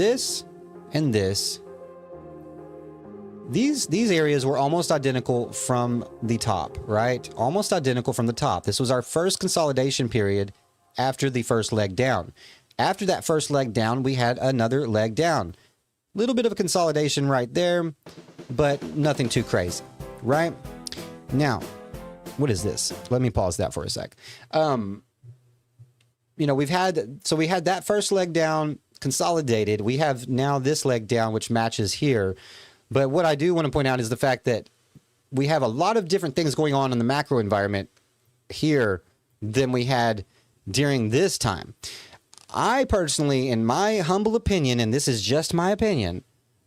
this and this, these areas were almost identical from the top, right? Almost identical from the top. This was our first consolidation period after the first leg down. After that first leg down, we had another leg down. Little bit of a consolidation right there, but nothing too crazy, right? Now, what is this? Let me pause that for a sec. You know, we had that first leg down consolidated. We have now this leg down, which matches here. But what I do want to point out is the fact that we have a lot of different things going on in the macro environment here than we had during this time. I personally, in my humble opinion, and this is just my opinion,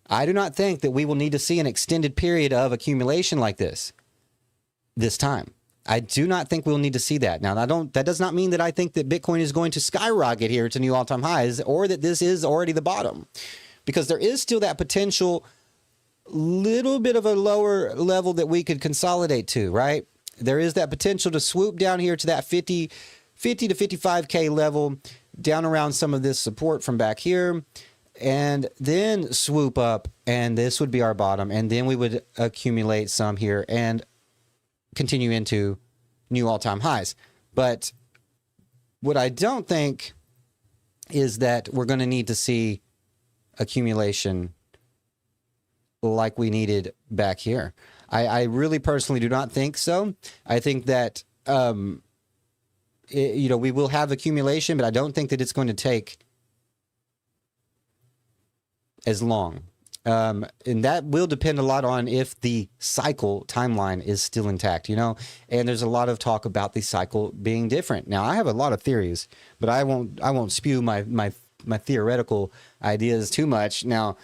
I do not think that we will need to see an extended period of accumulation like this time. I do not think we'll need to see that. Now, that does not mean that I think that Bitcoin is going to skyrocket here to new all-time highs or that this is already the bottom, because there is still that potential little bit of a lower level that we could consolidate to, right? There is that potential to swoop down here to that 50 to 55K level, down around some of this support from back here, and then swoop up, and this would be our bottom, and then we would accumulate some here and continue into new all-time highs. But what I don't think is that we're going to need to see accumulation like we needed back here. I really personally do not think so. I think that, you know, we will have accumulation, but I don't think that it's going to take as long. And that will depend a lot on if the cycle timeline is still intact, you know, and there's a lot of talk about the cycle being different. Now, I have a lot of theories, but I won't spew my theoretical ideas too much. Now,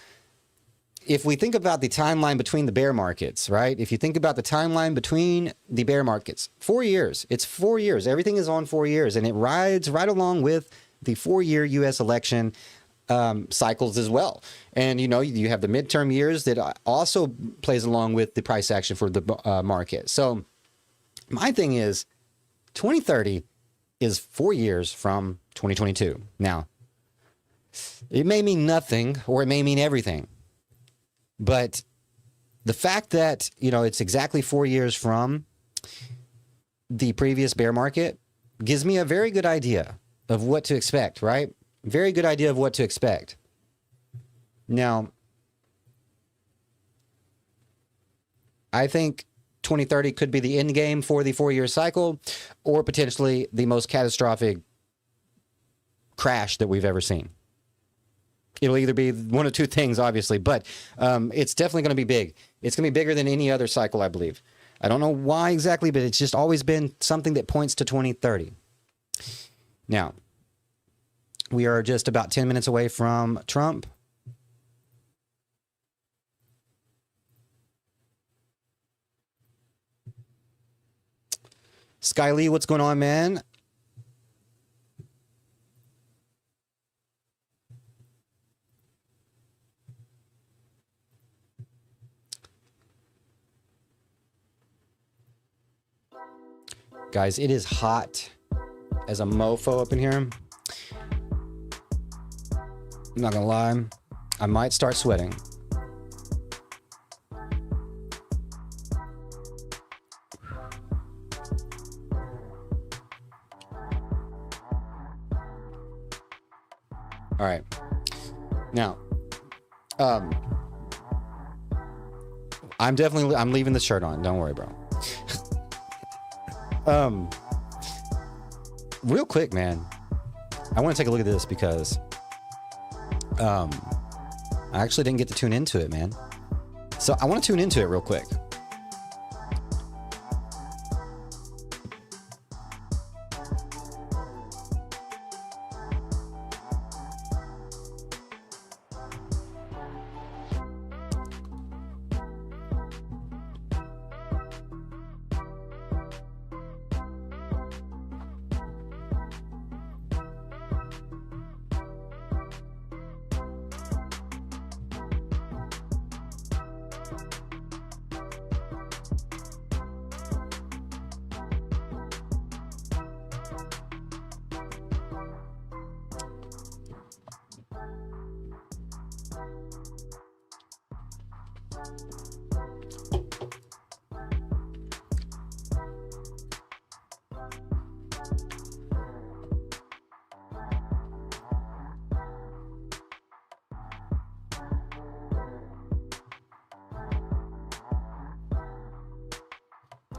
if we think about the timeline between the bear markets, right? If you think about the timeline between the bear markets, 4 years, it's 4 years. Everything is on 4 years, and it rides right along with the 4-year U.S. election cycles as well. And, you know, you have the midterm years that also plays along with the price action for the market. So my thing is 2030 is 4 years from 2022. Now, it may mean nothing or it may mean everything. But the fact that, you know, it's exactly 4 years from the previous bear market gives me a very good idea of what to expect, right? Very good idea of what to expect. Now, I think 2030 could be the end game for the 4-year cycle, or potentially the most catastrophic crash that we've ever seen. It'll either be one of two things, obviously, but it's definitely going to be big. It's going to be bigger than any other cycle, I believe. I don't know why exactly, but it's just always been something that points to 2030. Now, we are just about 10 minutes away from Trump. Sky Lee, what's going on, man? Guys, it is hot as a mofo up in here. I'm not gonna lie, I might start sweating. All right. Now, I'm leaving the shirt on. Don't worry, bro. Real quick, man, I want to take a look at this because I actually didn't get to tune into it, man. So I want to tune into it real quick.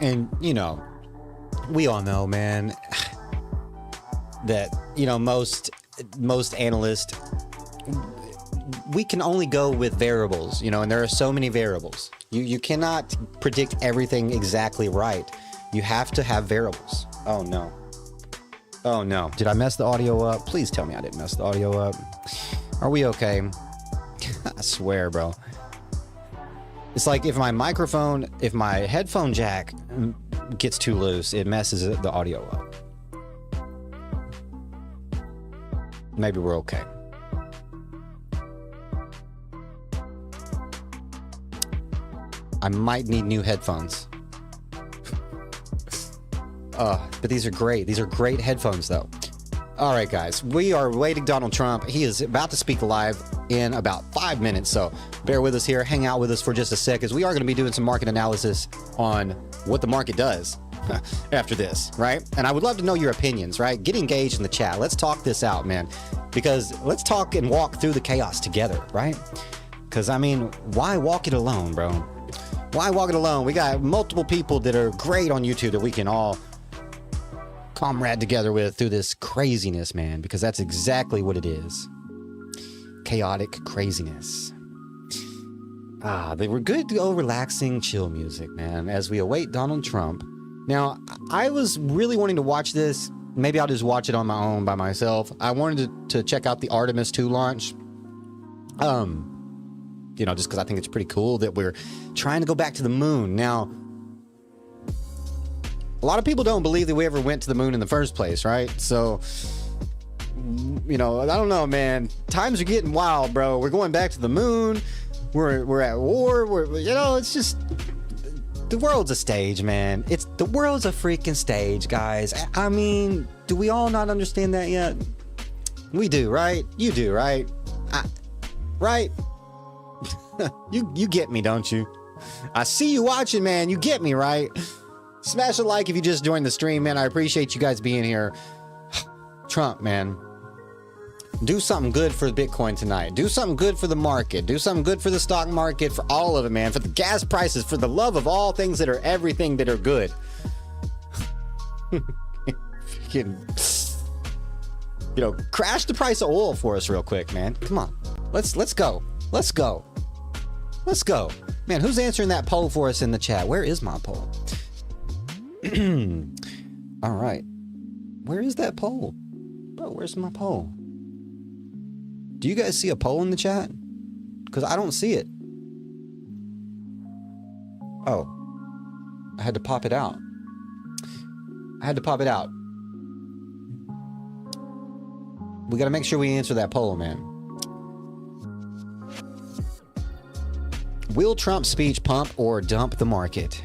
And, you know, we all know, man, that, you know, most analysts, we can only go with variables, you know, and there are so many variables. You cannot predict everything exactly right. You have to have variables. Oh, no. Oh, no. Did I mess the audio up? Please tell me I didn't mess the audio up. Are we okay? I swear, bro. It's like if my headphone jack gets too loose, it messes the audio up. Maybe we're okay. I might need new headphones. But these are great. These are great headphones, though. All right, guys, we are waiting Donald Trump. He is about to speak live in about 5 minutes, so bear with us here. Hang out with us for just a sec, as we are going to be doing some market analysis on what the market does after this, right? And I would love to know your opinions, right? Get engaged in the chat. Let's talk this out, man, because let's talk and walk through the chaos together, right? Because, I mean, why walk it alone, bro? Why walk it alone? We got multiple people that are great on YouTube that we can all comrade together with through this craziness, man, because that's exactly what it is. Chaotic craziness. They were good, relaxing, chill music, man, as we await Donald Trump. Now, I was really wanting to watch this. Maybe I'll just watch it on my own by myself. I wanted to check out the Artemis 2 launch. You know, just because I think it's pretty cool that we're trying to go back to the moon. Now, a lot of people don't believe that we ever went to the moon in the first place, right? So, you know, I don't know, man. Times are getting wild, bro. We're going back to the moon. We're at war. You know, it's just, the world's a stage, man. The world's a freaking stage, guys. I mean, do we all not understand that yet? We do, right? You do, right? Right? You get me, don't you? I see you watching, man. You get me, right? Smash a like if you just joined the stream, man. I appreciate you guys being here. Trump, man. Do something good for Bitcoin tonight. Do something good for the market. Do something good for the stock market, for all of it, man. For the gas prices, for the love of all things that are everything that are good. You know, crash the price of oil for us real quick, man. Come on. Let's go. Let's go. Let's go. Man, who's answering that poll for us in the chat? Where is my poll? All right. Where is that poll? Bro, where's my poll? Do you guys see a poll in the chat? Because I don't see it. Oh. I had to pop it out. We got to make sure we answer that poll, man. Will Trump's speech pump or dump the market?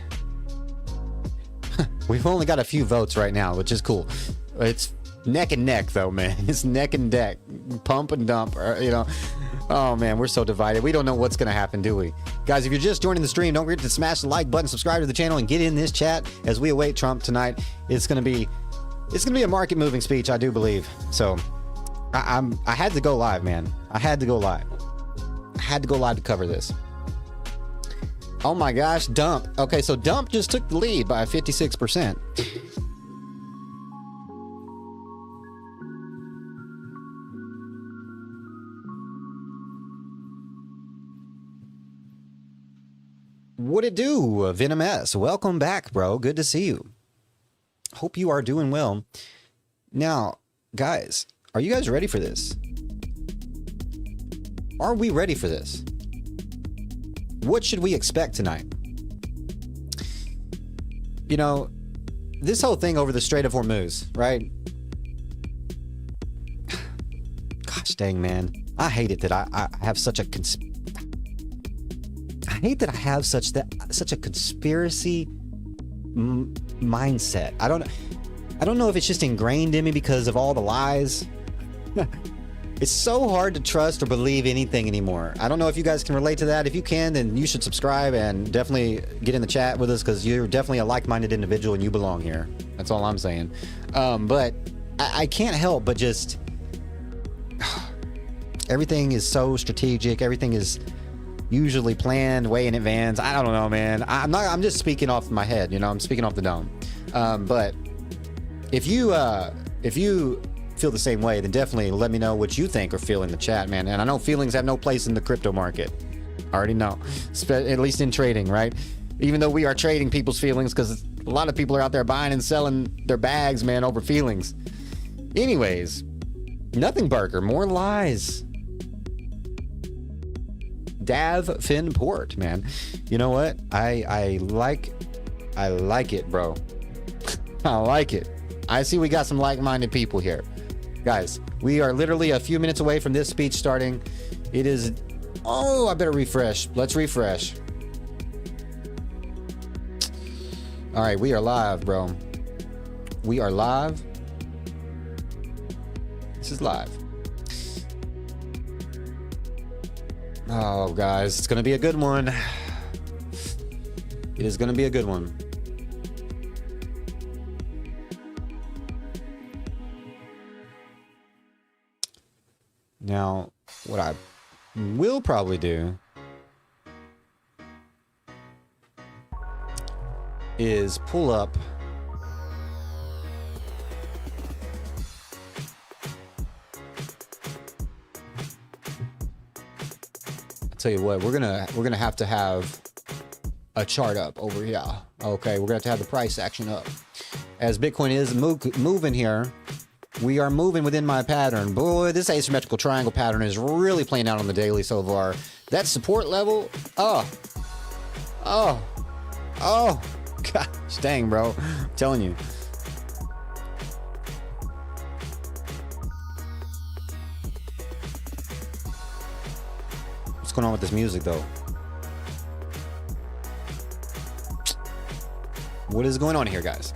We've only got a few votes right now, which is cool. It's neck and neck, though, man. It's neck and neck. Pump and dump, you know. Oh, man, we're so divided. We don't know what's going to happen, do we? Guys, if you're just joining the stream, don't forget to smash the like button, subscribe to the channel, and get in this chat as we await Trump tonight. It's going to be a market-moving speech, I do believe. So I had to go live, man. I had to go live to cover this. Oh my gosh, dump. Okay, so dump just took the lead by 56%. What it do, Venom S? Welcome back, bro. Good to see you. Hope you are doing well. Now, guys, are you guys ready for this? Are we ready for this? What should we expect tonight? You know, this whole thing over the Strait of Hormuz, right? Gosh dang, man. I hate it that I have such a I hate that I have such a conspiracy mindset. I don't know if it's just ingrained in me because of all the lies. It's so hard to trust or believe anything anymore. I don't know if you guys can relate to that. If you can, then you should subscribe and definitely get in the chat with us, because you're definitely a like-minded individual and you belong here. That's all I'm saying. But I can't help but just... everything is so strategic. Everything is usually planned way in advance. I don't know, man. I'm just speaking off my head, you know. I'm speaking off the dome. But if you feel the same way, then definitely let me know what you think or feel in the chat, man. And I know feelings have no place in the crypto market. I already know, at least in trading, right? Even though we are trading people's feelings, because a lot of people are out there buying and selling their bags, man, over feelings. Anyways, nothing burger, more lies. Dav Finport, man. You know what? I like it, bro. I like it. I see we got some like-minded people here. Guys, we are literally a few minutes away from this speech starting. It is... oh, I better refresh. Let's refresh. All right, we are live, bro. We are live. This is live. Oh, guys, it's going to be a good one. It is going to be a good one. Now, what I will probably do is pull up I'll tell you what, we're gonna have to have a chart up over here. Okay, we're gonna have to have the price action up. As Bitcoin is moving here, we are moving within my pattern. Boy, this asymmetrical triangle pattern is really playing out on the daily so far. That support level, oh, gosh dang, bro. I'm telling you. What's going on with this music, though? What is going on here, guys?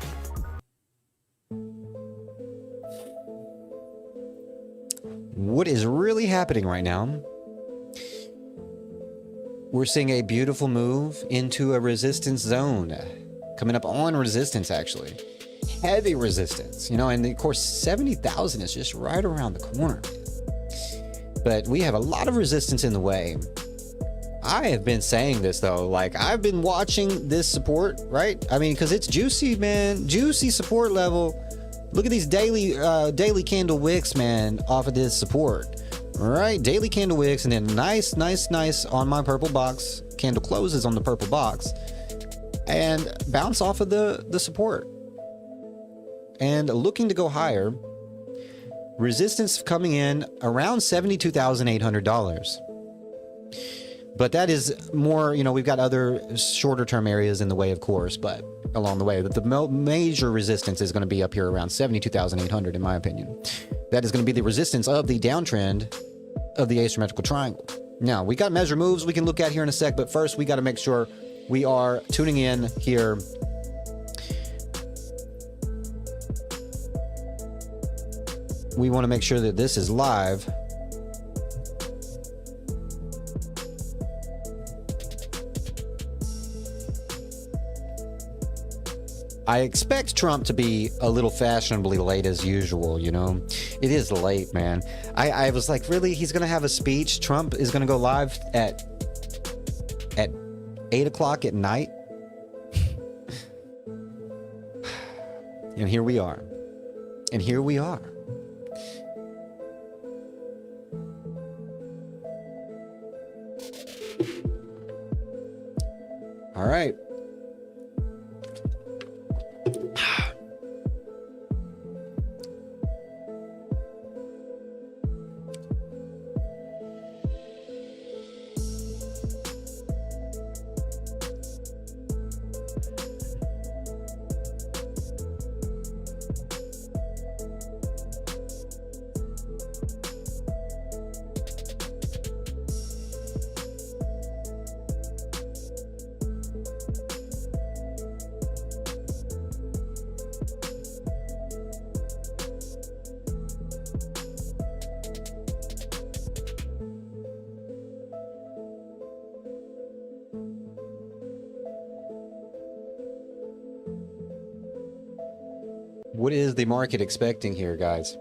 What is really happening right now? We're seeing a beautiful move into a resistance zone. Coming up on resistance, actually. Heavy resistance, you know, and of course 70,000 is just right around the corner. But we have a lot of resistance in the way. I have been saying this, though, like, I've been watching this support, right? I mean, because it's juicy, man. Juicy support level. Look at these daily candle wicks, man, off of this support. All right, daily candle wicks, and then nice on my purple box. Candle closes on the purple box. And bounce off of the support. And looking to go higher. Resistance coming in around $72,800. But that is more, you know, we've got other shorter term areas in the way, of course, but along the way. But the major resistance is going to be up here around 72,800, in my opinion. That is going to be the resistance of the downtrend of the asymmetrical triangle. Now, we got measure moves we can look at here in a sec, but first we got to make sure we are tuning in here. We want to make sure that this is live. I expect Trump to be a little fashionably late as usual, you know? It is late, man. I was like, really? He's going to have a speech? Trump is going to go live at 8 o'clock at night? And here we are. And here we are. All right. What is the market expecting here, guys?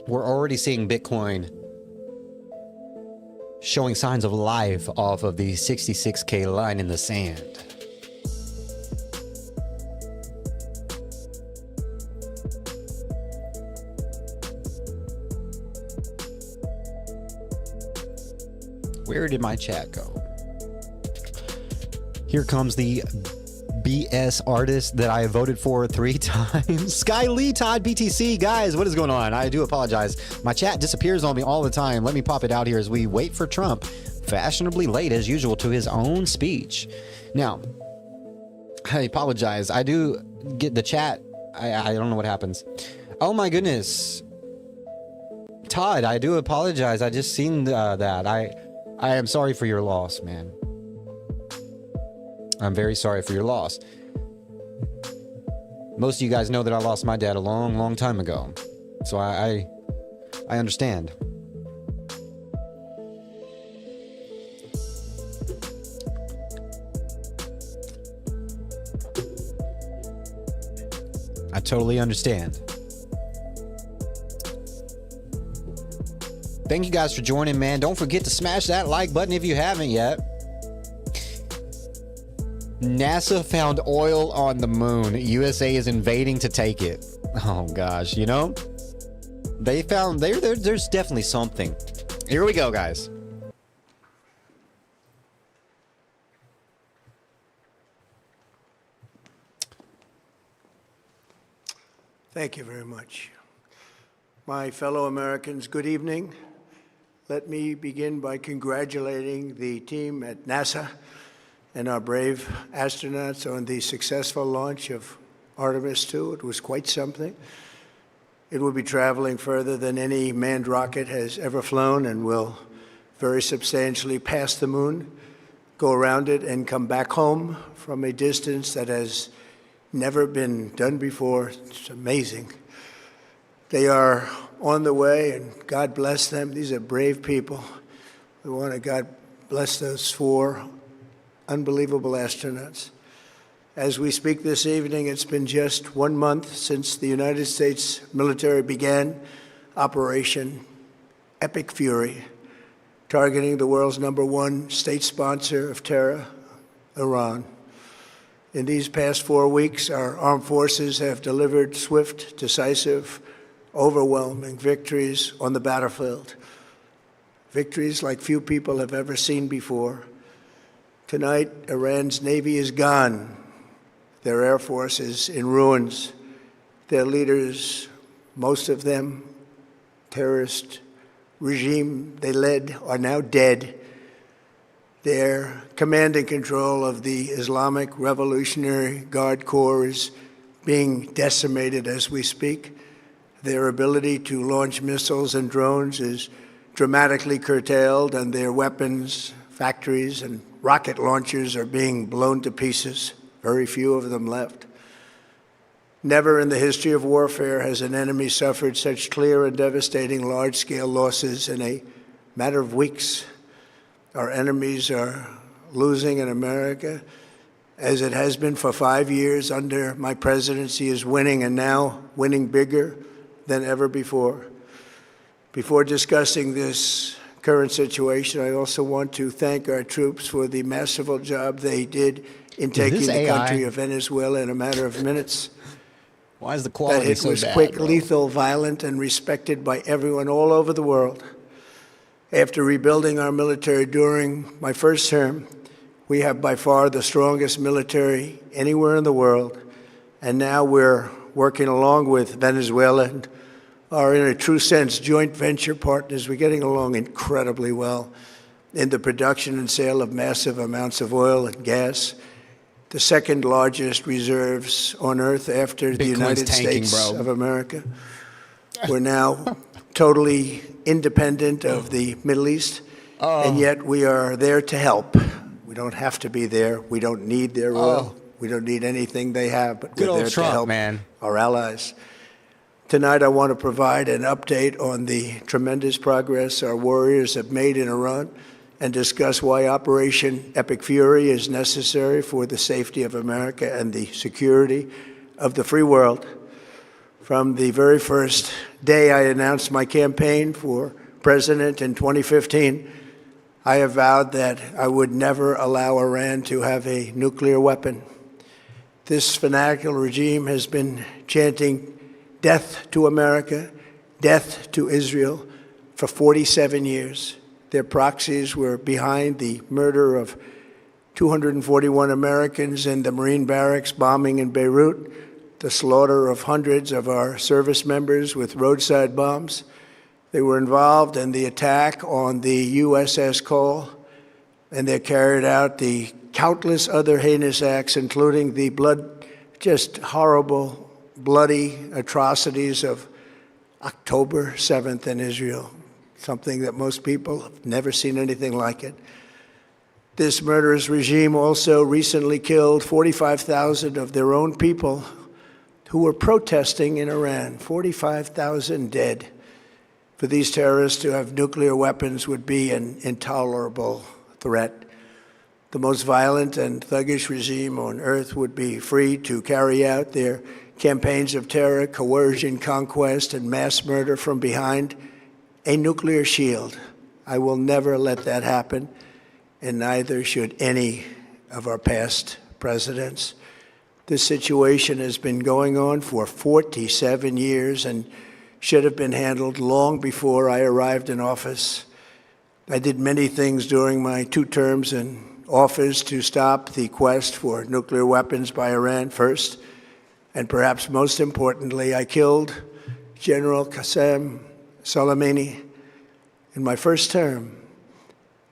We're already seeing Bitcoin showing signs of life off of the 66K line in the sand. Where did my chat go? Here comes the BS artist that I voted for 3 times. Sky Lee Todd BTC. Guys, what is going on? I do apologize. My chat disappears on me all the time. Let me pop it out here as we wait for Trump, fashionably late as usual to his own speech. Now, I apologize. I do get the chat. I don't know what happens. Oh my goodness. Todd, I do apologize. I just seen that. I am sorry for your loss, man. I'm very sorry for your loss. Most of you guys know that I lost my dad a long, long time ago. So I understand. I totally understand. Thank you guys for joining, man. Don't forget to smash that like button if you haven't yet. NASA found oil on the moon. USA is invading to take it. Oh gosh, you know? They found there's definitely something. Here we go, guys. Thank you very much. My fellow Americans, good evening. Let me begin by congratulating the team at NASA and our brave astronauts on the successful launch of Artemis 2. It was quite something. It will be traveling further than any manned rocket has ever flown and will very substantially pass the moon, go around it, and come back home from a distance that has never been done before. It's amazing. They are on the way, and God bless them. These are brave people. We want to God bless those 4 unbelievable astronauts. As we speak this evening, it's been just 1 month since the United States military began Operation Epic Fury, targeting the world's #1 state sponsor of terror, Iran. In these past 4 weeks, our armed forces have delivered swift, decisive, overwhelming victories on the battlefield. Victories like few people have ever seen before. Tonight, Iran's Navy is gone. Their Air Force is in ruins. Their leaders, most of them, terrorist regime they led, are now dead. Their command and control of the Islamic Revolutionary Guard Corps is being decimated as we speak. Their ability to launch missiles and drones is dramatically curtailed, and their weapons, factories, and rocket launchers are being blown to pieces, very few of them left. Never in the history of warfare has an enemy suffered such clear and devastating large-scale losses in a matter of weeks. Our enemies are losing in America, as it has been for 5 years under my presidency, is winning, and now winning bigger than ever before. Before discussing this current situation, I also want to thank our troops for the masterful job they did in taking the country of Venezuela in a matter of minutes. Why is the quality so bad? That hit was quick, lethal, violent, and respected by everyone all over the world. After rebuilding our military during my first term, we have by far the strongest military anywhere in the world. And now we're working along with Venezuela and are, in a true sense, joint venture partners. We're getting along incredibly well in the production and sale of massive amounts of oil and gas, the second largest reserves on Earth after the United States of America. We're now totally independent of the Middle East, and yet we are there to help. We don't have to be there. We don't need their oil. We don't need anything they have, but we're there to help our allies. Tonight, I want to provide an update on the tremendous progress our warriors have made in Iran and discuss why Operation Epic Fury is necessary for the safety of America and the security of the free world. From the very first day I announced my campaign for president in 2015, I have vowed that I would never allow Iran to have a nuclear weapon. This fanatical regime has been chanting death to America, death to Israel for 47 years. Their proxies were behind the murder of 241 Americans in the Marine barracks bombing in Beirut, the slaughter of hundreds of our service members with roadside bombs. They were involved in the attack on the USS Cole, and they carried out the countless other heinous acts, including the just horrible, bloody atrocities of October 7th in Israel, something that most people have never seen anything like it. This murderous regime also recently killed 45,000 of their own people who were protesting in Iran. 45,000 dead. For these terrorists to have nuclear weapons would be an intolerable threat. The most violent and thuggish regime on earth would be free to carry out their campaigns of terror, coercion, conquest, and mass murder from behind a nuclear shield. I will never let that happen, and neither should any of our past presidents. This situation has been going on for 47 years and should have been handled long before I arrived in office. I did many things during my 2 terms in office to stop the quest for nuclear weapons by Iran first, and perhaps most importantly, I killed General Qasem Soleimani in my first term.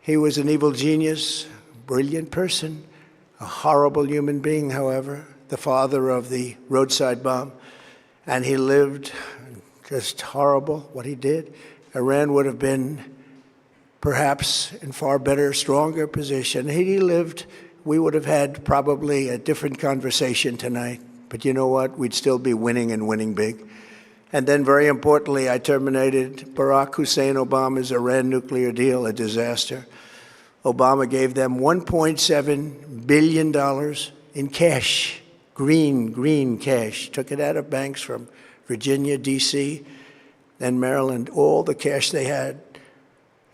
He was an evil genius, brilliant person, a horrible human being, however, the father of the roadside bomb, and he lived just horrible what he did. Iran would have been perhaps in far better, stronger position. Had he lived, we would have had probably a different conversation tonight. But you know what? We'd still be winning and winning big. And then, very importantly, I terminated Barack Hussein Obama's Iran nuclear deal, a disaster. Obama gave them $1.7 billion in cash, green cash. Took it out of banks from Virginia, D.C., and Maryland, all the cash they had.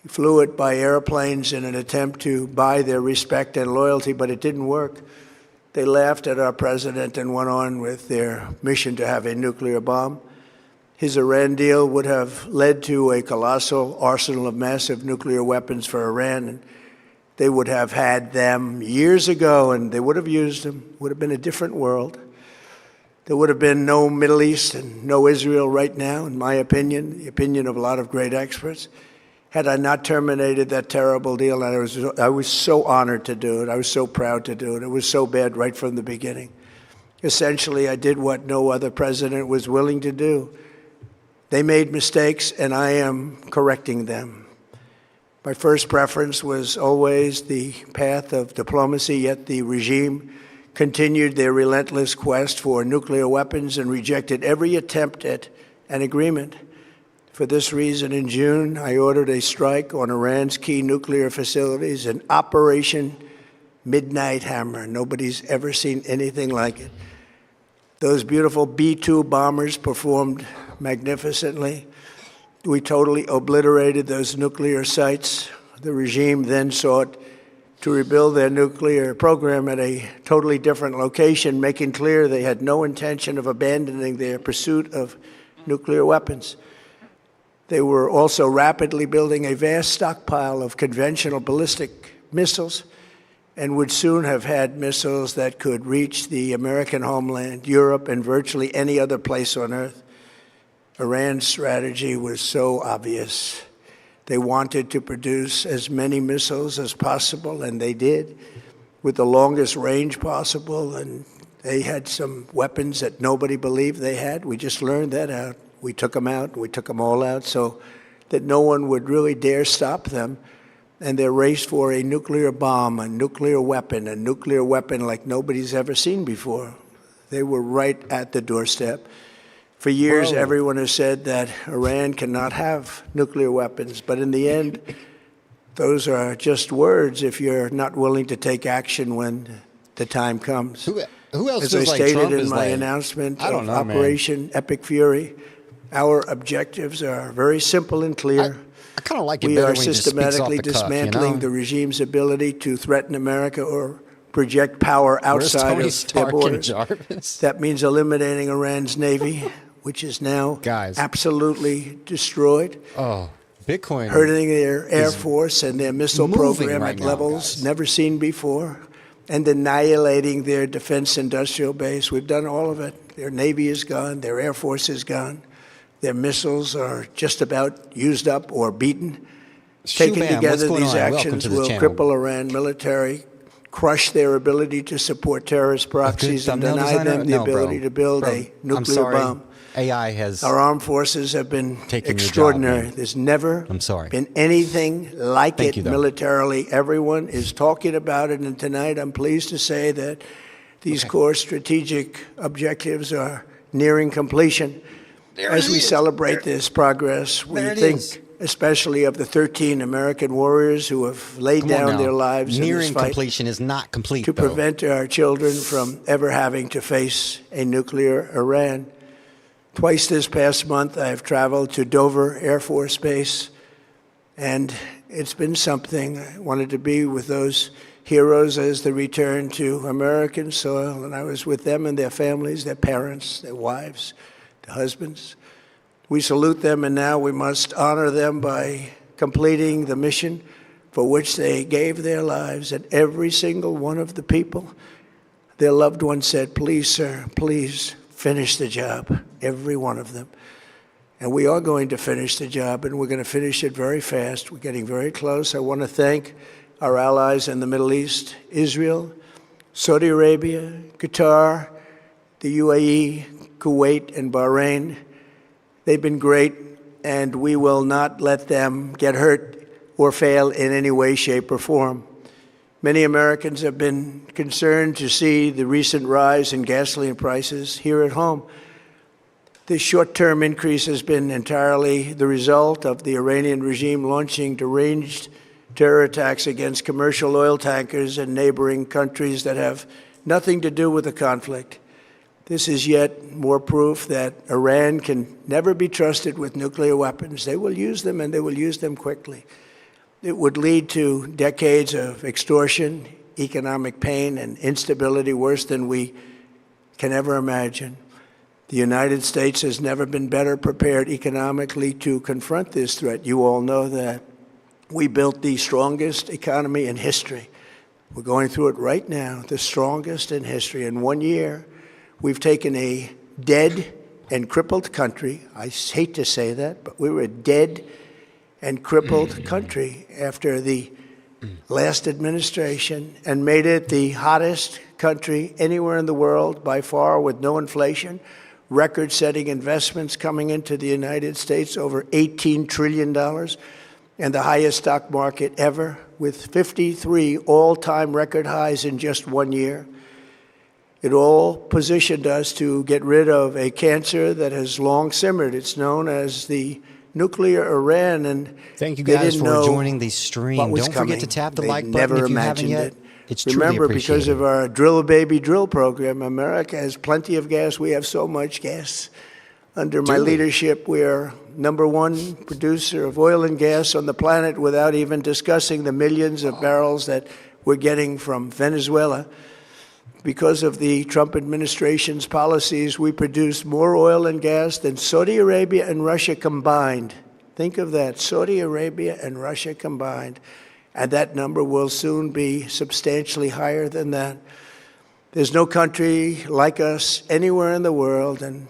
He flew it by airplanes in an attempt to buy their respect and loyalty, but it didn't work. They laughed at our president and went on with their mission to have a nuclear bomb. His Iran deal would have led to a colossal arsenal of massive nuclear weapons for Iran, and they would have had them years ago, and they would have used them. It would have been a different world. There would have been no Middle East and no Israel right now, in my opinion, the opinion of a lot of great experts, had I not terminated that terrible deal. And I was so honored to do it. I was so proud to do it. It was so bad right from the beginning. Essentially, I did what no other president was willing to do. They made mistakes, and I am correcting them. My first preference was always the path of diplomacy, yet the regime continued their relentless quest for nuclear weapons and rejected every attempt at an agreement. For this reason, in June, I ordered a strike on Iran's key nuclear facilities, an Operation Midnight Hammer. Nobody's ever seen anything like it. Those beautiful B-2 bombers performed magnificently. We totally obliterated those nuclear sites. The regime then sought to rebuild their nuclear program at a totally different location, making clear they had no intention of abandoning their pursuit of nuclear weapons. They were also rapidly building a vast stockpile of conventional ballistic missiles and would soon have had missiles that could reach the American homeland, Europe, and virtually any other place on Earth. Iran's strategy was so obvious. They wanted to produce as many missiles as possible, and they did, with the longest range possible. And they had some weapons that nobody believed they had. We just learned that out. We took them out. We took them all out so that no one would really dare stop them. And their race for a nuclear bomb, a nuclear weapon like nobody's ever seen before. They were right at the doorstep. For years, everyone has said that Iran cannot have nuclear weapons, but in the end, those are just words if you're not willing to take action when the time comes. Who else As I feels like stated Trump in is my like, announcement I don't of know, man. Operation Epic Fury, our objectives are very simple and clear. I kind of like it We better are when he just speaks off systematically the cuff, you dismantling know? the regime's ability to threaten America or project power Where's outside Tony of their Stark and borders. Jarvis? That means eliminating Iran's navy, which is now Guys. absolutely destroyed, Oh, Bitcoin. hurting their air force and their missile moving program right at now, levels guys. never seen before, and annihilating their defense industrial base. We've done all of it. Their navy is gone. Their air force is gone. Their missiles are just about used up or beaten. Taken Shubham, what's together, going these on? Welcome actions to the will channel. cripple Iran military, crush their ability to support terrorist proxies, and thumbnail deny designer? them the No, bro. ability to build Bro, a I'm nuclear sorry. bomb. AI has Our armed forces have been taken your extraordinary. job, man. There's never I'm sorry. been anything like Thank it you, though. militarily. Everyone is talking about it, and tonight I'm pleased to say that these core strategic objectives are nearing completion. As we celebrate this progress, we There it think is. especially of the 13 American warriors who have laid Come on down now. their lives in this Nearing fight completion is not complete, to though. prevent our children from ever having to face a nuclear Iran. Twice this past month, I have traveled to Dover Air Force Base, and it's been something. I wanted to be with those heroes as they return to American soil, and I was with them and their families, their parents, their wives, their husbands. We salute them, and now we must honor them by completing the mission for which they gave their lives. And every single one of the people, their loved ones said, "Please, sir, please finish the job," every one of them. And we are going to finish the job, and we're going to finish it very fast. We're getting very close. I want to thank our allies in the Middle East, Israel, Saudi Arabia, Qatar, the UAE, Kuwait, and Bahrain. They've been great, and we will not let them get hurt or fail in any way, shape, or form. Many Americans have been concerned to see the recent rise in gasoline prices here at home. This short-term increase has been entirely the result of the Iranian regime launching deranged terror attacks against commercial oil tankers in neighboring countries that have nothing to do with the conflict. This is yet more proof that Iran can never be trusted with nuclear weapons. They will use them, and they will use them quickly. It would lead to decades of extortion, economic pain, and instability worse than we can ever imagine. The United States has never been better prepared economically to confront this threat. You all know that. We built the strongest economy in history. We're going through it right now, the strongest in history. In 1 year, we've taken a dead and crippled country. I hate to say that, but we were a dead and crippled country after the last administration and made it the hottest country anywhere in the world by far, with no inflation, record-setting investments coming into the United States, over $18 trillion, and the highest stock market ever, with 53 all-time record highs in just 1 year. It all positioned us to get rid of a cancer that has long simmered. It's known as the nuclear Iran, and Thank you they guys didn't for know joining the stream. what was Don't forget coming. to tap the They like never button if you haven't imagined yet. it. It's truly Remember, because appreciated. of our Drill Baby Drill program, America has plenty of gas. We have so much gas. Under my Do we? leadership, we are #1 producer of oil and gas on the planet, without even discussing the millions of barrels that we're getting from Venezuela. Because of the Trump administration's policies, we produce more oil and gas than Saudi Arabia and Russia combined. Think of that, Saudi Arabia and Russia combined. And that number will soon be substantially higher than that. There's no country like us anywhere in the world, and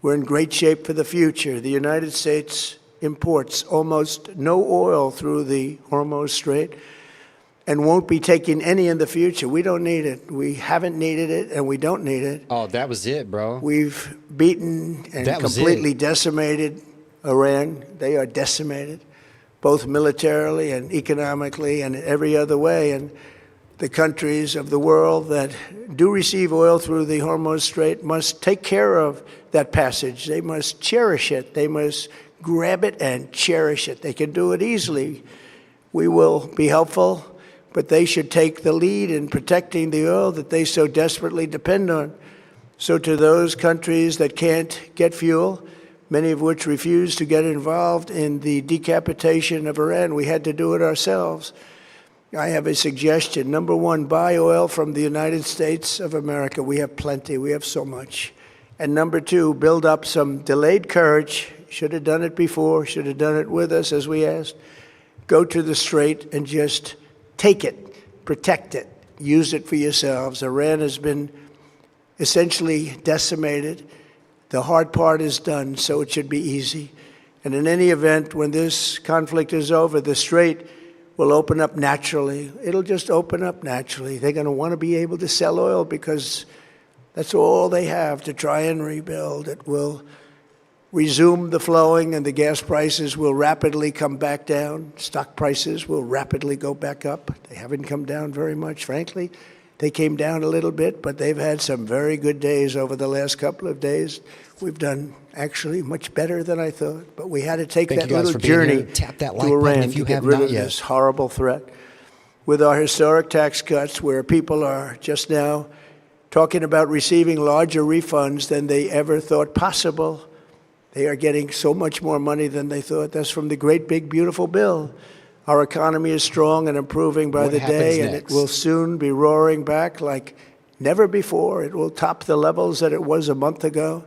we're in great shape for the future. The United States imports almost no oil through the Hormuz Strait and won't be taking any in the future. We don't need it. We haven't needed it, and we don't need it. Oh, that was it, bro. We've beaten and That was completely it. decimated Iran. They are decimated, both militarily and economically and every other way. And the countries of the world that do receive oil through the Hormuz Strait must take care of that passage. They must cherish it. They must grab it and cherish it. They can do it easily. We will be helpful, but they should take the lead in protecting the oil that they so desperately depend on. So to those countries that can't get fuel, many of which refuse to get involved in the decapitation of Iran, we had to do it ourselves. I have a suggestion. Number one, buy oil from the United States of America. We have plenty. We have so much. And number two, build up some delayed courage. Should have done it before. Should have done it with us, as we asked. Go to the Strait and just take it, protect it, use it for yourselves. Iran has been essentially decimated. The hard part is done, so it should be easy. And in any event, when this conflict is over, the Strait will open up naturally. It'll just open up naturally. They're going to want to be able to sell oil because that's all they have to try and rebuild. It will resume the flowing, and the gas prices will rapidly come back down. Stock prices will rapidly go back up. They haven't come down very much, frankly. They came down a little bit, but they've had some very good days over the last couple of days. We've done actually much better than I thought, but we had to take that little journey to Iran to get rid of this horrible threat. With our historic tax cuts, where people are just now talking about receiving larger refunds than they ever thought possible, they are getting so much more money than they thought. That's from the great, big, beautiful bill. Our economy is strong and improving by the day, and it will soon be roaring back like never before. It will top the levels that it was a month ago.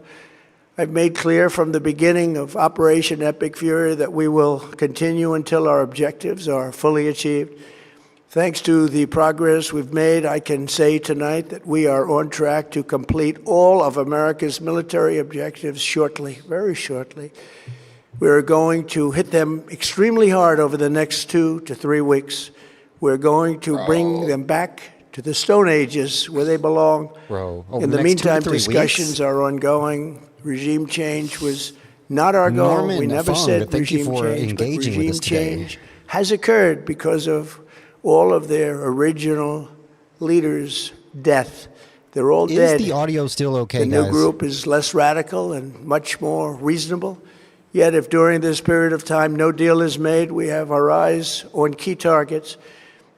I've made clear from the beginning of Operation Epic Fury that we will continue until our objectives are fully achieved. Thanks to the progress we've made, I can say tonight that we are on track to complete all of America's military objectives shortly, very shortly. We're going to hit them extremely hard over the next 2 to 3 weeks. We're going to bring them back to the Stone Ages where they belong. In the meantime, discussions are ongoing. Regime change was not our goal. We never said regime change, but regime change has occurred because of all of their original leaders' death. They're all dead. Is the audio still okay, guys? The new group is less radical and much more reasonable. Yet if during this period of time no deal is made, we have our eyes on key targets.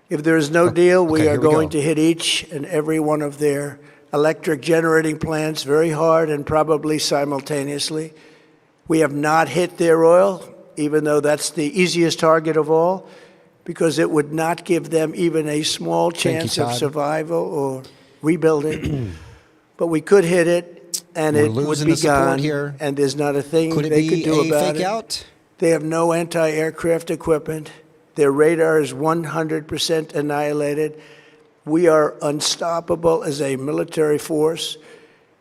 If there is no deal, we are going to hit each and every one of their electric generating plants very hard and probably simultaneously. We have not hit their oil, even though that's the easiest target of all, because it would not give them even a small chance of survival or rebuilding. But we could hit it, and it would be gone, and there's not a thing they could do about it. They have no anti-aircraft equipment. Their radar is 100% annihilated. We are unstoppable as a military force.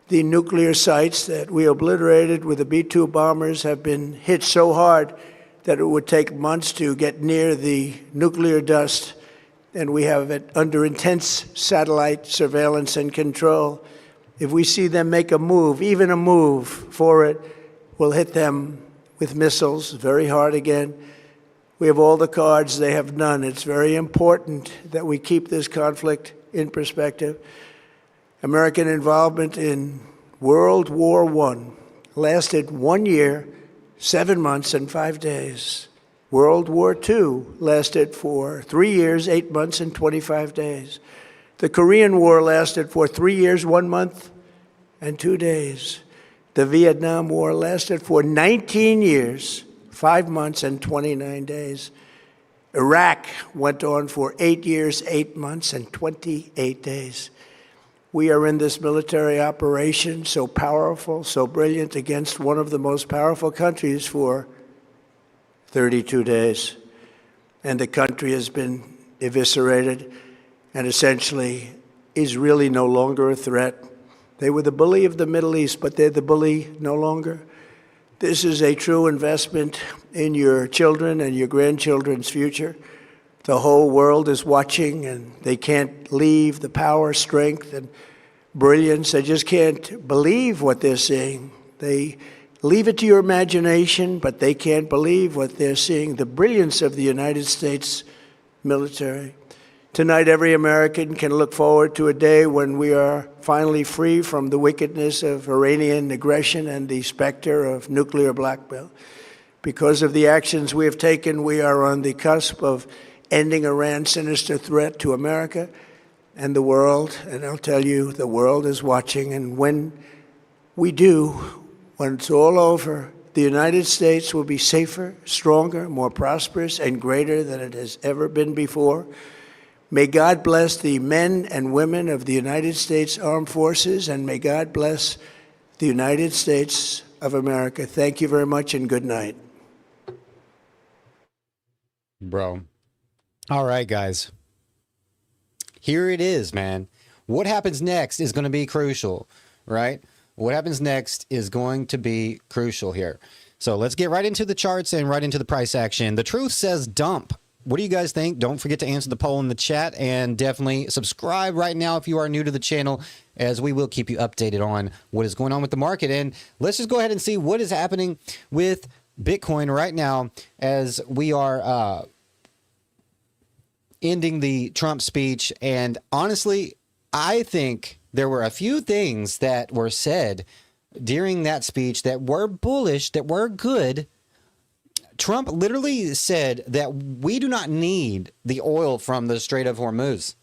The nuclear sites that we obliterated with the B-2 bombers have been hit so hard that it would take months to get near the nuclear dust, and we have it under intense satellite surveillance and control. If we see them make a move, even a move for it, we'll hit them with missiles very hard again. We have all the cards, they have none. It's very important that we keep this conflict in perspective. American involvement in World War I lasted 1 year, 7 months, and 5 days. World War II lasted for 3 years, 8 months, and 25 days. The Korean War lasted for 3 years, 1 month, and 2 days. The Vietnam War lasted for 19 years, 5 months, and 29 days. Iraq went on for 8 years, 8 months, and 28 days. We are in this military operation so powerful, so brilliant, against one of the most powerful countries for 32 days. And the country has been eviscerated and essentially is really no longer a threat. They were the bully of the Middle East, but they're the bully no longer. This is a true investment in your children and your grandchildren's future. The whole world is watching, and they can't leave the power, strength, and brilliance. They just can't believe what they're seeing. They leave it to your imagination, but they can't believe what they're seeing, the brilliance of the United States military. Tonight, every American can look forward to a day when we are finally free from the wickedness of Iranian aggression and the specter of nuclear blackmail. Because of the actions we have taken, we are on the cusp of ending Iran's sinister threat to America and the world. And I'll tell you, the world is watching. And when we do, when it's all over, the United States will be safer, stronger, more prosperous, and greater than it has ever been before. May God bless the men and women of the United States Armed Forces, and may God bless the United States of America. Thank you very much, and good night. Bro. All right, guys. Here it is, man. What happens next is going to be crucial, right? What happens next is going to be crucial here. So let's get right into the charts and right into the price action. The truth says dump. What do you guys think? Don't forget to answer the poll in the chat, and definitely subscribe right now if you are new to the channel, as we will keep you updated on what is going on with the market. And let's just go ahead and see what is happening with Bitcoin right now as we are ending the Trump speech. And honestly, I think there were a few things that were said during that speech that were bullish, that were good. Trump literally said that we do not need the oil from the Strait of Hormuz.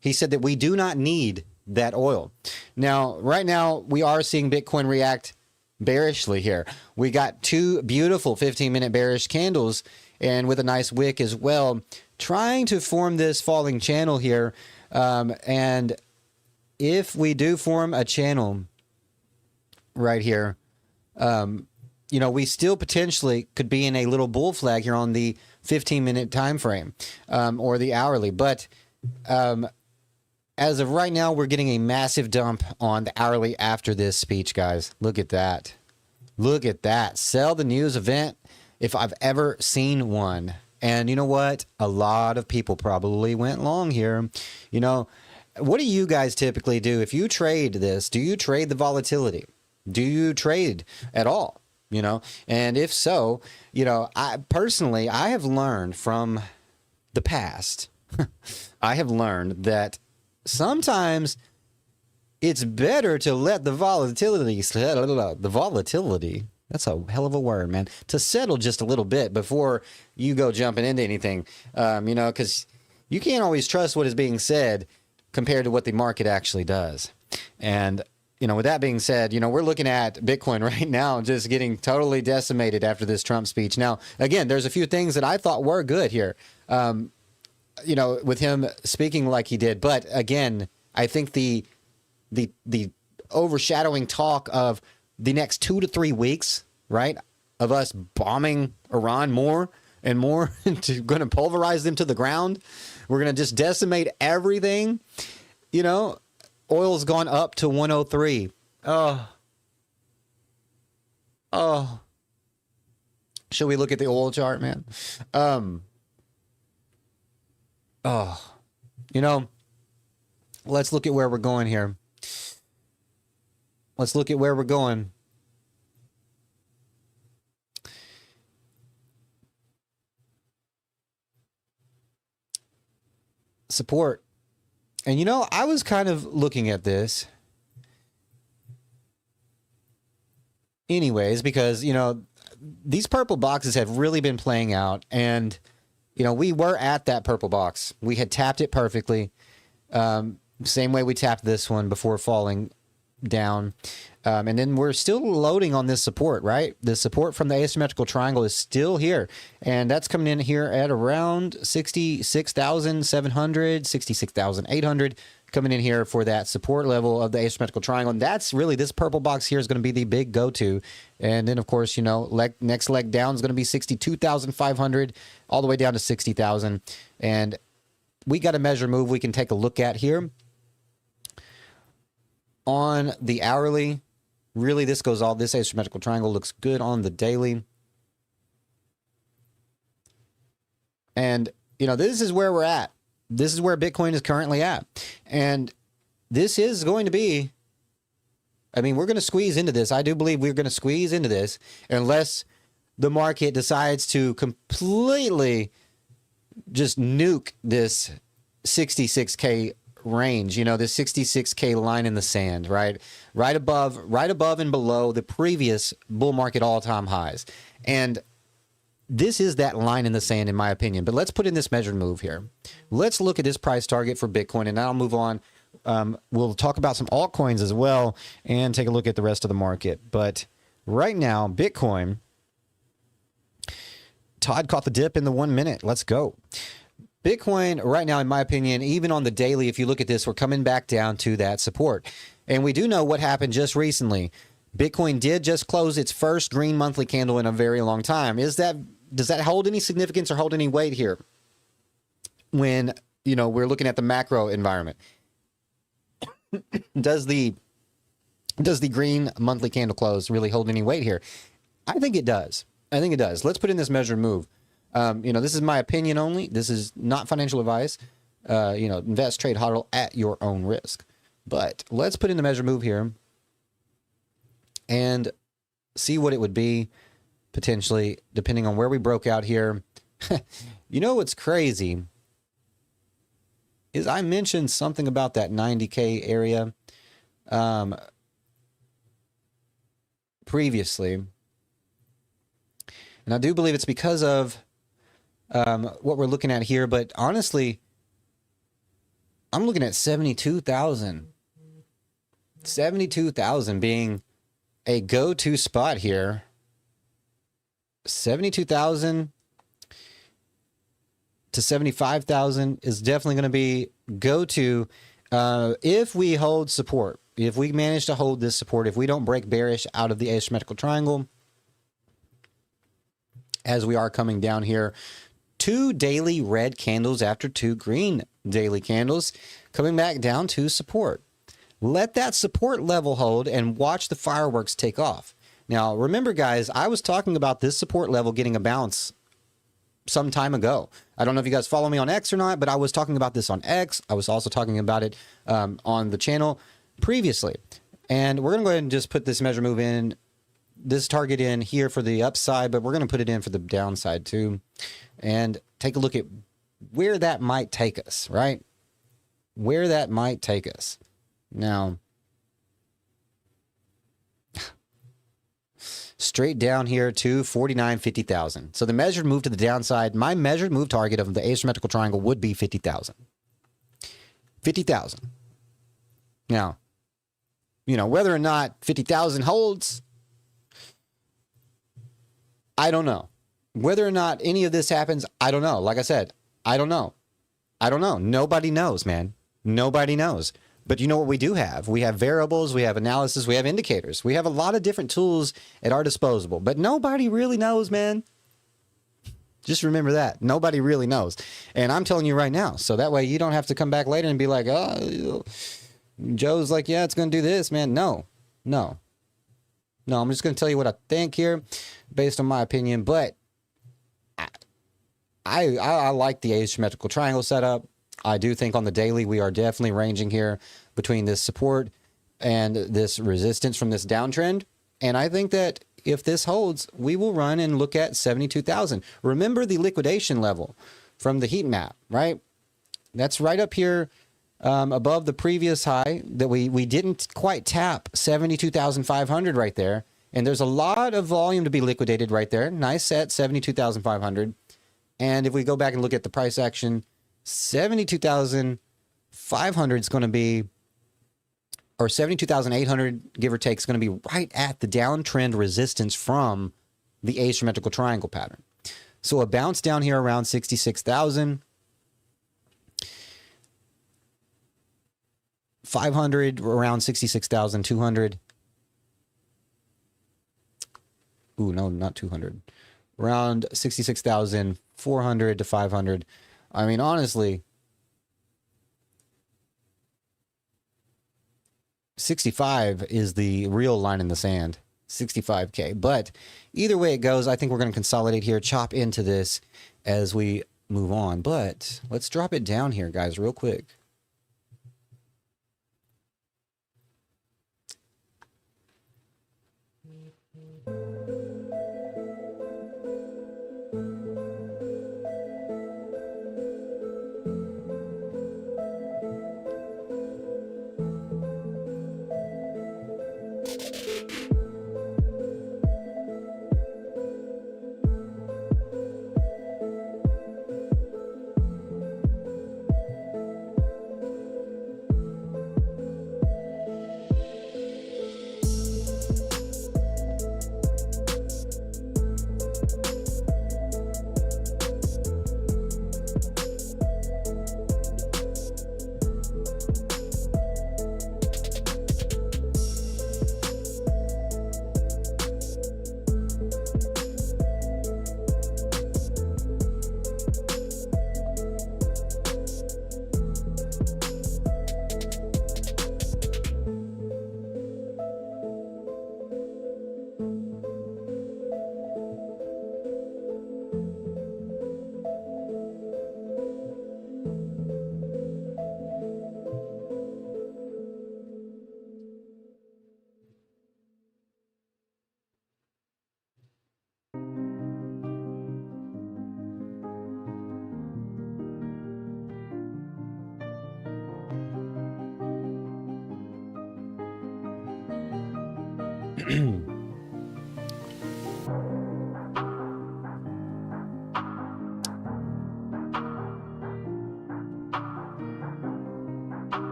He said that we do not need that oil. Now, right now, we are seeing Bitcoin react bearishly here. We got two beautiful 15-minute bearish candles, and with a nice wick as well, trying to form this falling channel here. And if we do form a channel right here, you know, we still potentially could be in a little bull flag here on the 15-minute time frame, or the hourly. But as of right now, we're getting a massive dump on the hourly after this speech, guys. Look at that. Look at that. Sell the news event if I've ever seen one. And you know what? A lot of people probably went long here. You know, what do you guys typically do? If you trade this, do you trade the volatility? Do you trade at all? You know, and if so, you know, I personally, I have learned from the past, I have learned that sometimes it's better to let the volatility, that's a hell of a word, man, to settle just a little bit before you go jumping into anything, you know, because you can't always trust what is being said compared to what the market actually does. And you know, with that being said, you know, we're looking at Bitcoin right now just getting totally decimated after this Trump speech. Now, again, there's a few things that I thought were good here, you know, with him speaking like he did. But again, I think the overshadowing talk of the next 2 to 3 weeks, right, of us bombing Iran more and more, to going to pulverize them to the ground. We're going to just decimate everything, you know. Oil's gone up to 103. Oh. Should we look at the oil chart, man? You know, let's look at where we're going here. Let's look at where we're going. Support. And, you know, I was kind of looking at this anyways, because, you know, these purple boxes have really been playing out. And, you know, we were at that purple box. We had tapped it perfectly. Same way we tapped this one before falling down. And then we're still loading on this support, right? The support from the asymmetrical triangle is still here. And that's coming in here at around 66,700, 66,800, coming in here for that support level of the asymmetrical triangle. And that's really, this purple box here is going to be the big go-to. And then, of course, you know, next leg down is going to be 62,500 all the way down to 60,000. And we got a measure move we can take a look at here. On the hourly, really, this asymmetrical triangle looks good on the daily. And, you know, this is where we're at. This is where Bitcoin is currently at. And this is going to be, I mean, we're going to squeeze into this. I do believe we're going to squeeze into this unless the market decides to completely just nuke this 66K range, you know, the 66K line in the sand, right above and below the previous bull market all-time highs. And this is that line in the sand, in my opinion. But let's put in this measured move here. Let's look at this price target for Bitcoin, and I'll move on. We'll talk about some altcoins as well and take a look at the rest of the market. But right now, Bitcoin, Todd caught the dip in the 1 minute. Let's go. Bitcoin right now, in my opinion, even on the daily, if you look at this, we're coming back down to that support. And we do know what happened just recently. Bitcoin did just close its first green monthly candle in a very long time. Does that hold any significance or hold any weight here when, you know, we're looking at the macro environment? Does the green monthly candle close really hold any weight here? I think it does. I think it does. Let's put in this measured move. You know, this is my opinion only. This is not financial advice. You know, invest, trade, hodl at your own risk. But let's put in the measured move here and see what it would be potentially, depending on where we broke out here. You know what's crazy is I mentioned something about that 90K area previously. And I do believe it's because of what we're looking at here. But honestly, I'm looking at 72,000. 72,000 being a go-to spot here. 72,000 to 75,000 is definitely going to be go-to if we hold support. If we manage to hold this support, if we don't break bearish out of the asymmetrical triangle, as we are coming down here, 2 daily red candles after 2 green daily candles, coming back down to support. Let that support level hold and watch the fireworks take off. Now, remember, guys, I was talking about this support level getting a bounce some time ago. I don't know if you guys follow me on X or not, but I was talking about this on X. I was also talking about it on the channel previously. And we're going to go ahead and just put this measure move in, this target in here for the upside, but we're going to put it in for the downside too. And take a look at where that might take us, right? Where that might take us. Now, straight down here to 49,50,000. So the measured move to the downside, my measured move target of the asymmetrical triangle would be 50,000. 50,000. Now, you know, whether or not 50,000 holds, I don't know. Whether or not any of this happens, I don't know. Like I said, I don't know. I don't know. Nobody knows, man. Nobody knows. But you know what we do have? We have variables, we have analysis, we have indicators. We have a lot of different tools at our disposal, but nobody really knows, man. Just remember that. Nobody really knows. And I'm telling you right now, so that way you don't have to come back later and be like, oh, Joe's like, yeah, it's going to do this, man. No, I'm just going to tell you what I think here based on my opinion, but I like the asymmetrical triangle setup. I do think on the daily, we are definitely ranging here between this support and this resistance from this downtrend. And I think that if this holds, we will run and look at 72,000. Remember the liquidation level from the heat map, right? That's right up here above the previous high that we didn't quite tap 72,500 right there. And there's a lot of volume to be liquidated right there. Nice set, 72,500. And if we go back and look at the price action, 72,500 is going to be, or 72,800, give or take, is going to be right at the downtrend resistance from the asymmetrical triangle pattern. So a bounce down here around 66,000. 500 around 66,200. Ooh, no, not 200. Around 66,400 to 500. I mean, honestly, 65 is the real line in the sand. 65K. But either way it goes, I think we're going to consolidate here, chop into this as we move on. But let's drop it down here, guys, real quick.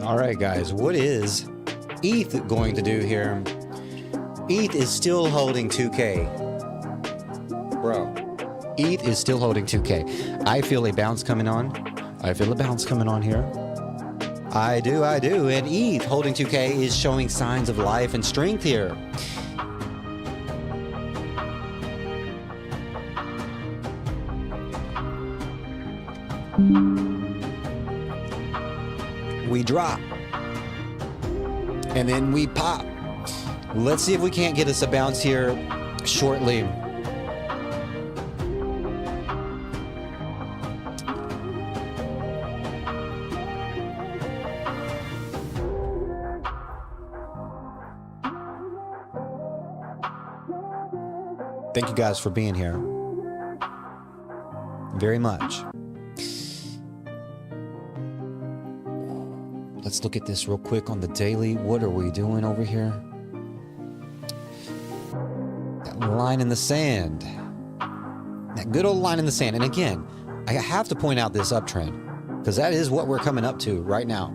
All right, guys, what is ETH going to do here? ETH is still holding 2K. Bro, ETH is still holding 2K. I feel a bounce coming on. I feel a bounce coming on here. I do. And ETH holding 2K is showing signs of life and strength here. We drop. And then we pop. Let's see if we can't get us a bounce here shortly. Thank you guys for being here. Very much. Let's look at this real quick on the daily. What are we doing over here? That line in the sand. That good old line in the sand. And again, I have to point out this uptrend because that is what we're coming up to right now.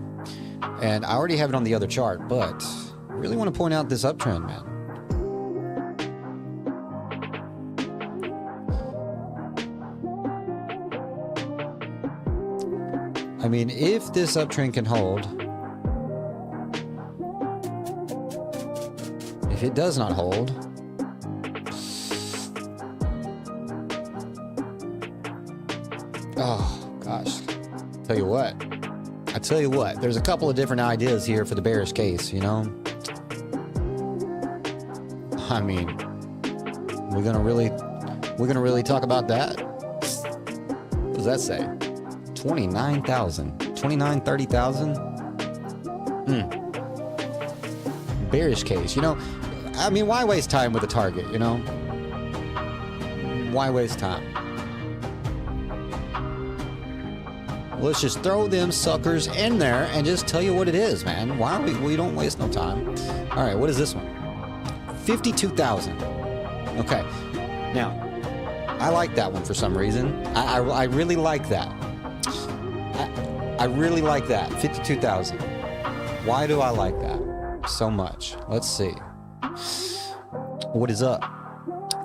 And I already have it on the other chart, but I really want to point out this uptrend, man. I mean, if this uptrend can hold, if it does not hold, oh gosh, I tell you what, there's a couple of different ideas here for the bearish case, you know? I mean, we're gonna really talk about that? What does that say? 29,000, 29, 30,000. Bearish case, you know. I mean, why waste time with a target, you know? Why waste time? Let's just throw them suckers in there and just tell you what it is, man. Why we don't waste no time. All right, what is this one? 52,000. Okay. Now, I like that one for some reason. I really like that. I really like that. 52,000. Why do I like that so much? Let's see. What is up?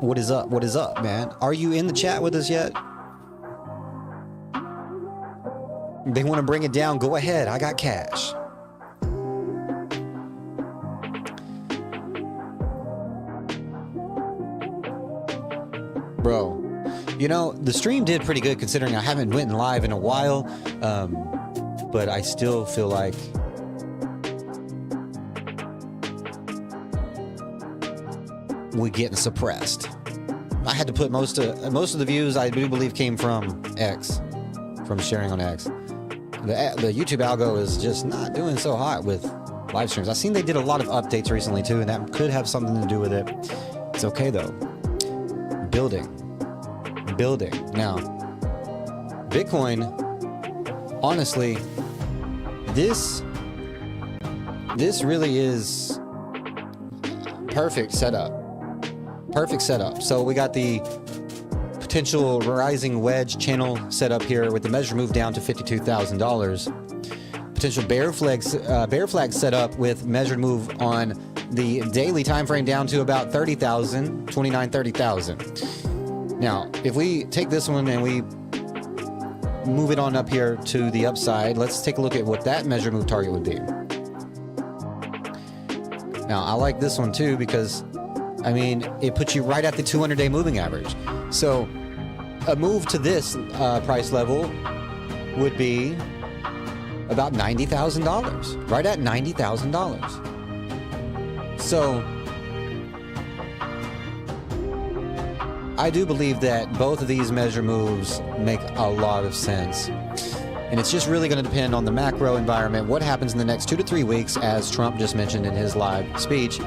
What is up? What is up, man? Are you in the chat with us yet? They want to bring it down. Go ahead. I got cash. Bro, you know, the stream did pretty good considering I haven't went live in a while. But I still feel like we're getting suppressed. I had to put most of the views I do believe came from X, from sharing on X. The YouTube algo is just not doing so hot with live streams. I've seen they did a lot of updates recently too, and that could have something to do with it. It's okay though. Building. Now, Bitcoin, honestly, this really is perfect setup. So we got the potential rising wedge channel set up here with the measure move down to $52,000. Potential bear flag set up with measured move on the daily time frame down to about 30,000, 29, 30,000. Now, if we take this one and we move it on up here to the upside, let's take a look at what that measure move target would be. Now, I like this one too because, I mean, it puts you right at the 200-day moving average. So a move to this price level would be about $90,000, right at $90,000. So I do believe that both of these measure moves make a lot of sense. And it's just really going to depend on the macro environment, what happens in the next 2 to 3 weeks, as Trump just mentioned in his live speech,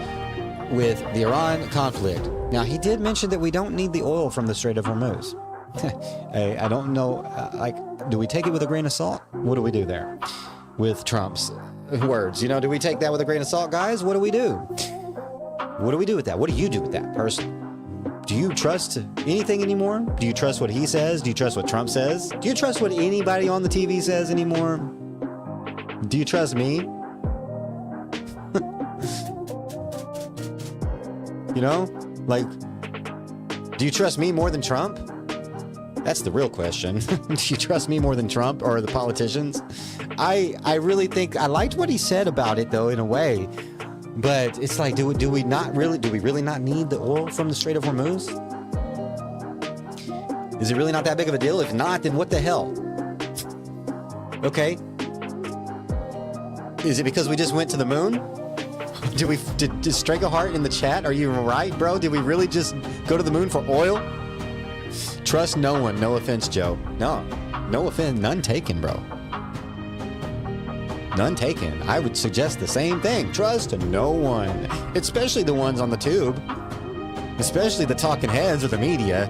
with the Iran conflict. Now, he did mention that we don't need the oil from the Strait of Hormuz. Hey, I don't know, do we take it with a grain of salt? What do we do there with Trump's words? You know, do we take that with a grain of salt, guys? What do we do? What do we do with that? What do you do with that, personally? Do you trust anything anymore? Do you trust what he says? Do you trust what Trump says? Do you trust what anybody on the TV says anymore? Do you trust me? You know, like, do you trust me more than Trump? That's the real question. Do you trust me more than Trump or the politicians? I really think I liked what he said about it, though, in a way. But it's like, do we really not need the oil from the Strait of Hormuz? Is it really not that big of a deal? If not, then what the hell? Okay. Is it because we just went to the moon? Did Strakeheart in the chat, are you right, bro? Did we really just go to the moon for oil? Trust no one. No offense, Joe. No offense. None taken, bro. None taken. I would suggest the same thing. Trust no one. Especially the ones on the tube. Especially the talking heads or the media.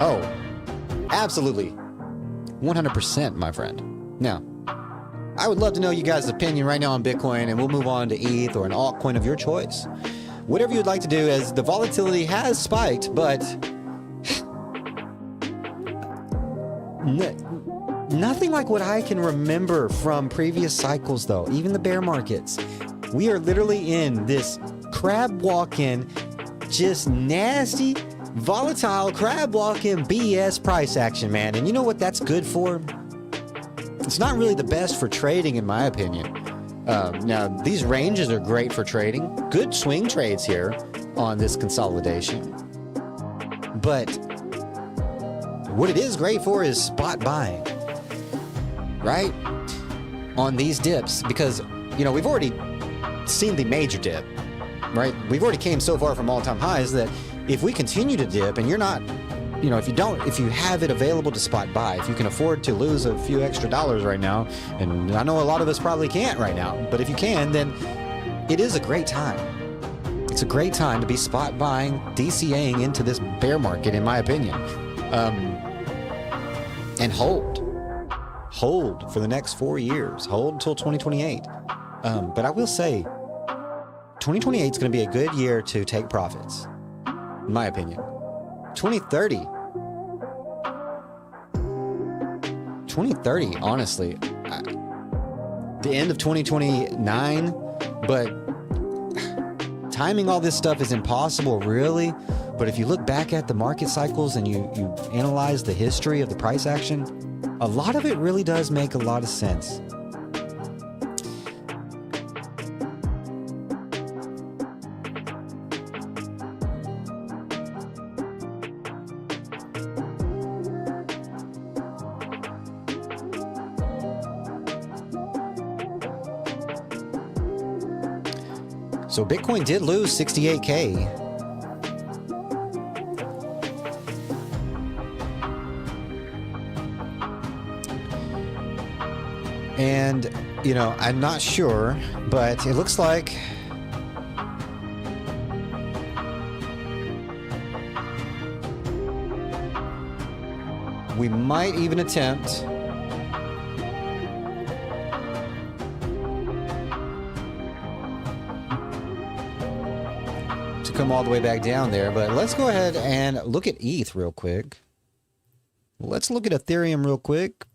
Oh, absolutely. 100%, my friend. Now, I would love to know you guys' opinion right now on Bitcoin, and we'll move on to ETH or an altcoin of your choice. Whatever you'd like to do, as the volatility has spiked, but nothing like what I can remember from previous cycles, though. Even the bear markets. We are literally in this crab walking, just nasty, volatile crab walking BS price action, man. And you know what that's good for? It's not really the best for trading, in my opinion. Now, these ranges are great for trading. Good swing trades here on this consolidation. But what it is great for is spot buying. Right? On these dips, because, you know, we've already seen the major dip, right? We've already came so far from all-time highs that if we continue to dip and you're not, you know, if you have it available to spot buy, if you can afford to lose a few extra dollars right now, and I know a lot of us probably can't right now, but if you can, then it is a great time. It's a great time to be spot buying, DCAing into this bear market, in my opinion. And hold for the next 4 years. Hold until 2028. But I will say, 2028 is going to be a good year to take profits, in my opinion. 2030, honestly, the end of 2029, but timing all this stuff is impossible, really. But if you look back at the market cycles and you analyze the history of the price action, a lot of it really does make a lot of sense. So Bitcoin did lose 68K. And, you know, I'm not sure, but it looks like we might even attempt to come all the way back down there. But let's go ahead and look at ETH real quick. Let's look at Ethereum real quick.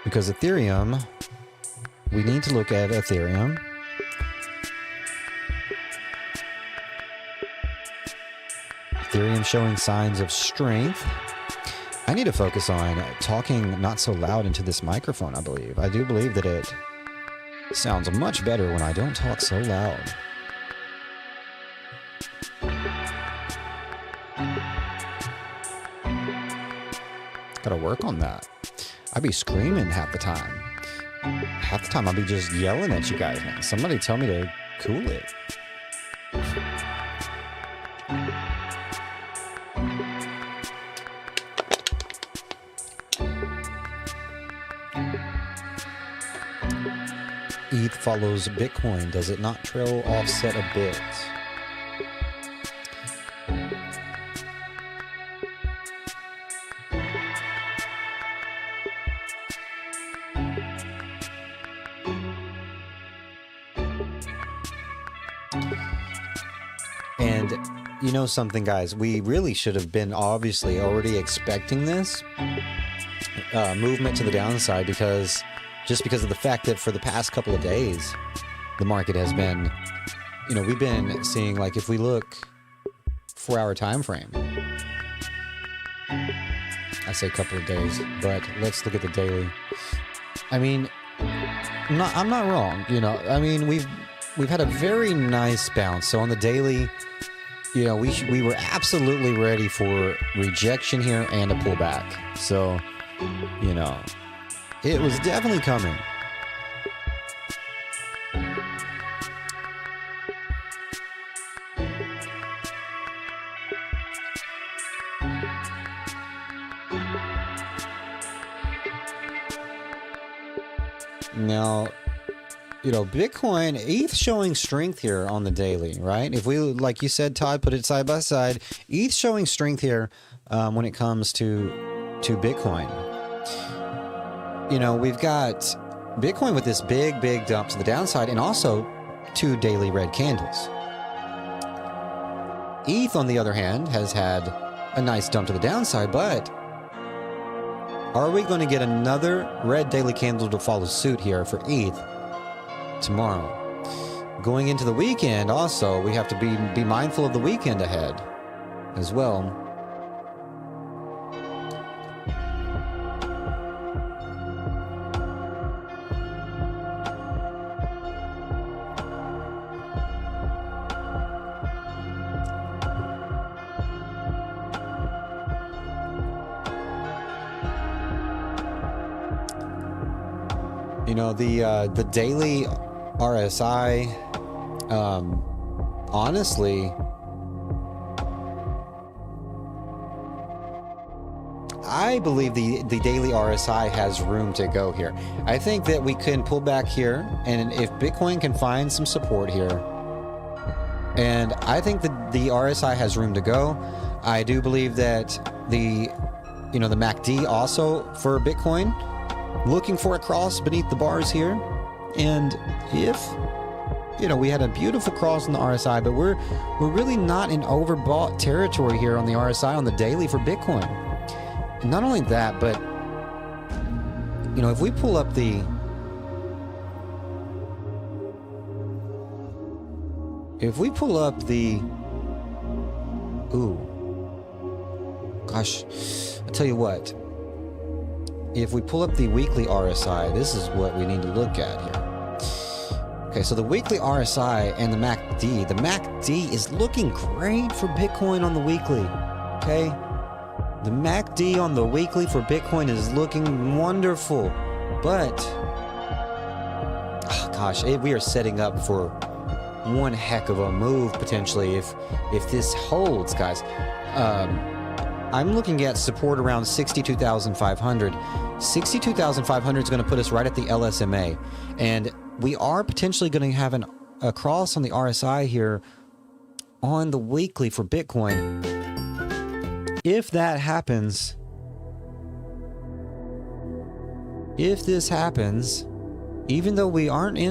Because Ethereum, we need to look at Ethereum. Ethereum showing signs of strength. I need to focus on talking not so loud into this microphone, I believe. I do believe that it sounds much better when I don't talk so loud. Gotta work on that. I'd be screaming half the time. Half the time I'll be just yelling at you guys, man. Somebody tell me to cool it. ETH follows Bitcoin. Does it not trail offset a bit? And you know something, guys, we really should have been obviously already expecting this movement to the downside, because just because of the fact that for the past couple of days, the market has been, you know, we've been seeing, like, if we look 4-hour time frame, I say couple of days, but let's look at the daily. I mean, I'm not wrong, you know. I mean, we've had a very nice bounce. So on the daily, you know, we were absolutely ready for rejection here and a pullback. So, you know, it was definitely coming. Now, you know, Bitcoin, ETH showing strength here on the daily, right? If we, like you said, Todd, put it side by side, ETH showing strength here when it comes to Bitcoin. You know, we've got Bitcoin with this big dump to the downside, and also 2 daily red candles. ETH, on the other hand, has had a nice dump to the downside, but are we going to get another red daily candle to follow suit here for ETH tomorrow? Going into the weekend, also, we have to be mindful of the weekend ahead as well. You know, the daily RSI, honestly, I believe the daily RSI has room to go here. I think that we can pull back here, and if Bitcoin can find some support here, and I think that the RSI has room to go. I do believe that the MACD also for Bitcoin, looking for a cross beneath the bars here. And if, you know, we had a beautiful cross on the RSI, but we're really not in overbought territory here on the RSI on the daily for Bitcoin. Not only that, but, you know, if we pull up the gosh, I tell you what, if we pull up the weekly RSI, this is what we need to look at here. Okay, so the weekly RSI and the MACD is looking great for Bitcoin on the weekly. Okay, the MACD on the weekly for Bitcoin is looking wonderful, but gosh, we are setting up for one heck of a move potentially if this holds, guys. I'm looking at support around 62,500. 62,500 is going to put us right at the LSMA. And we are potentially going to have a cross on the RSI here on the weekly for Bitcoin. If that happens, if this happens, even though we aren't in